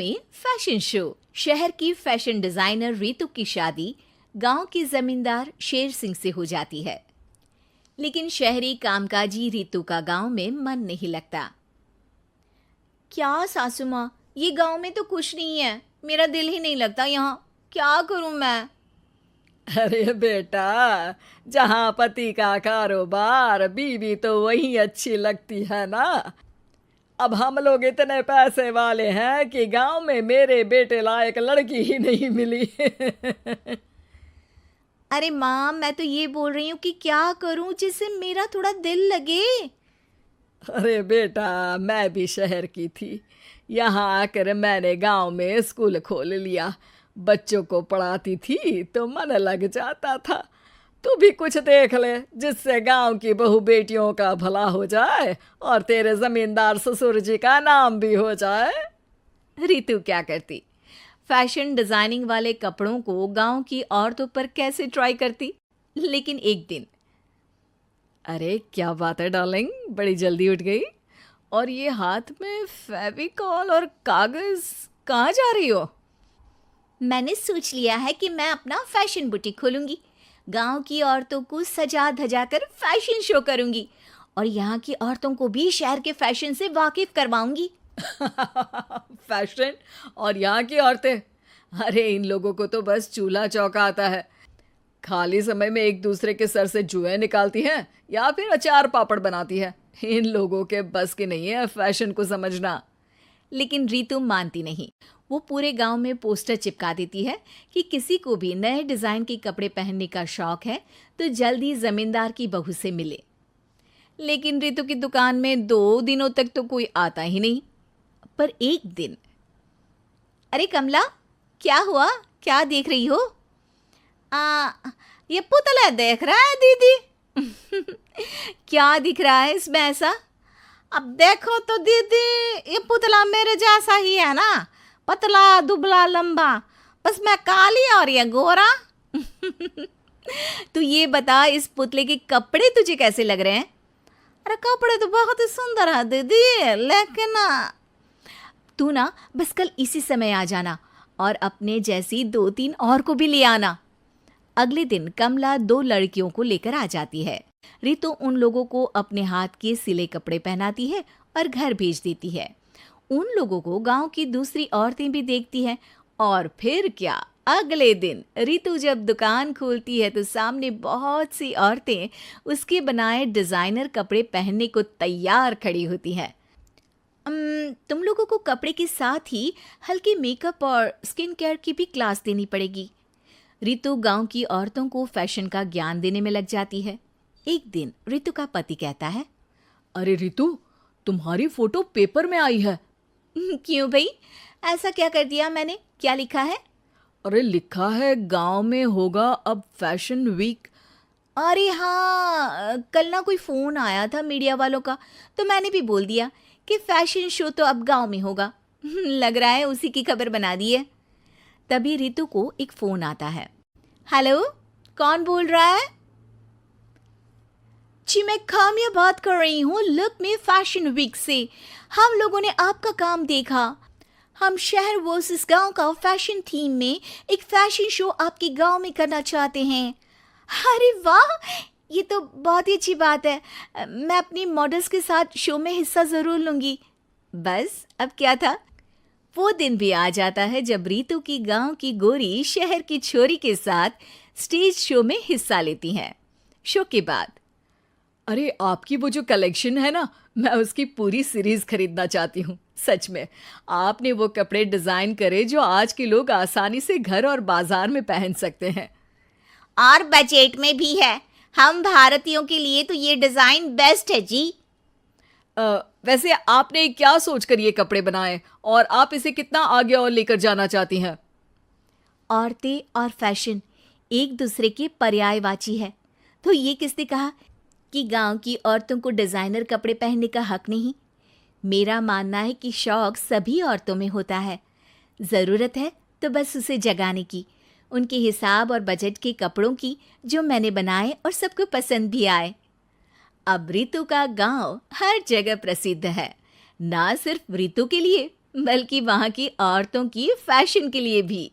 में fashion show. शहर की फैशन डिजाइनर रितु की शादी गांव के जमींदार शेर सिंह से हो जाती है, लेकिन शहरी कामकाजी रितु का गांव में मन नहीं लगता। क्या सासू माँ, ये गांव में तो कुछ नहीं है, मेरा दिल ही नहीं लगता यहाँ, क्या करूँ मैं? अरे बेटा, जहाँ पति का कारोबार बीवी तो वही अच्छी लगती है ना। अब हम लोग इतने पैसे वाले हैं कि गांव में मेरे बेटे लायक लड़की ही नहीं मिली। अरे माँ, मैं तो ये बोल रही हूँ कि क्या करूँ जिससे मेरा थोड़ा दिल लगे। अरे बेटा, मैं भी शहर की थी। यहाँ आकर मैंने गांव में स्कूल खोल लिया। बच्चों को पढ़ाती थी तो मन लग जाता था। तू भी कुछ देख ले जिससे गांव की बहू बेटियों का भला हो जाए और तेरे जमींदार ससुर जी का नाम भी हो जाए। रितु क्या करती? फैशन डिजाइनिंग वाले कपड़ों को गांव की औरतों पर कैसे ट्राई करती। लेकिन एक दिन, अरे क्या बात है डार्लिंग, बड़ी जल्दी उठ गई। और ये हाथ में फेविकॉल और कागज, कहाँ जा रही हो? मैंने सोच लिया है कि मैं अपना फैशन बुटीक खोलूंगी। गांव की औरतों को सजा धजा कर फैशन शो करूंगी और यहाँ की औरतों को भी शहर के फैशन से वाकिफ करवाऊंगी। फैशन और यहाँ की औरतें, अरे इन लोगों को तो बस चूल्हा चौका आता है। खाली समय में एक दूसरे के सर से जुएं निकालती हैं या फिर अचार पापड़ बनाती है। इन लोगों के बस की नहीं है फैशन को समझना। लेकिन रितु मानती नहीं। वो पूरे गांव में पोस्टर चिपका देती है कि किसी को भी नए डिजाइन के कपड़े पहनने का शौक है तो जल्दी जमींदार की बहू से मिले। लेकिन रितु की दुकान में 2 दिनों तक तो कोई आता ही नहीं। पर एक दिन, अरे कमला, क्या हुआ? क्या देख रही हो? ये पुतला देख रहा है दीदी। क्या दिख रहा है इसमें ऐसा? अब देखो तो दीदी, ये पुतला मेरे जैसा ही है ना, पतला दुबला लंबा, बस मैं काली और ये गोरा। तू ये बता, इस पुतले के कपड़े तुझे कैसे लग रहे हैं? अरे कपड़े तो बहुत ही सुंदर है दीदी, लेकिन तू ना बस कल इसी समय आ जाना और अपने जैसी 2-3 और को भी ले आना। अगले दिन कमला 2 लड़कियों को लेकर आ जाती है। रितु उन लोगों को अपने हाथ के सिले कपड़े पहनाती है और घर भेज देती है। उन लोगों को गांव की दूसरी औरतें भी देखती हैं। और फिर क्या, अगले दिन रितु जब दुकान खोलती है तो सामने बहुत सी औरतें उसके बनाए डिजाइनर कपड़े पहनने को तैयार खड़ी होती हैं। तुम लोगों को कपड़े के साथ ही हल्के मेकअप और स्किन केयर की भी क्लास देनी पड़ेगी। रितु गांव की औरतों को फैशन का ज्ञान देने में लग जाती है। एक दिन रितु का पति कहता है, अरे रितु, तुम्हारी फोटो पेपर में आई है। क्यों भाई, ऐसा क्या कर दिया मैंने? क्या लिखा है? अरे लिखा है गांव में होगा अब फैशन वीक। अरे हाँ, कल ना कोई फोन आया था मीडिया वालों का, तो मैंने भी बोल दिया कि फैशन शो तो अब गांव में होगा। लग रहा है उसी की खबर बना दी है। तभी रितु को एक फोन आता है। हेलो, कौन बोल रहा है? जी मैं खामिया बात कर रही हूँ लुक में फैशन वीक से। हम लोगों ने आपका काम देखा। हम शहर वर्सेस गांव का फैशन थीम में एक फैशन शो आपके गांव में करना चाहते हैं। अरे वाह, ये तो बहुत ही अच्छी बात है। मैं अपनी मॉडल्स के साथ शो में हिस्सा ज़रूर लूँगी। बस अब क्या था, वो दिन भी आ जाता है जब रितु की गांव की गोरी शहर की छोरी के साथ स्टेज शो में हिस्सा लेती हैं। शो के बाद, अरे आपकी वो जो कलेक्शन है ना, मैं उसकी पूरी सीरीज खरीदना चाहती हूँ। सच में आपने वो कपड़े डिजाइन करे जो आज के लोग आसानी से घर और बाजार में पहन सकते हैं और बजट में भी है। हम भारतीयों के लिए तो ये डिजाइन बेस्ट है जी। वैसे आपने क्या सोचकर ये कपड़े बनाए और आप इसे कितना आगे और लेकर जाना चाहती हैं? औरतें और फैशन एक दूसरे के पर्यायवाची है। तो ये किसने कहा कि गांव की औरतों को डिजाइनर कपड़े पहनने का हक नहीं? मेरा मानना है कि शौक सभी औरतों में होता है। ज़रूरत है तो बस उसे जगाने की, उनके हिसाब और बजट के कपड़ों की, जो मैंने बनाए और सबको पसंद भी आए। अब रितु का गांव हर जगह प्रसिद्ध है, ना सिर्फ रितु के लिए बल्कि वहाँ की औरतों की फैशन के लिए भी।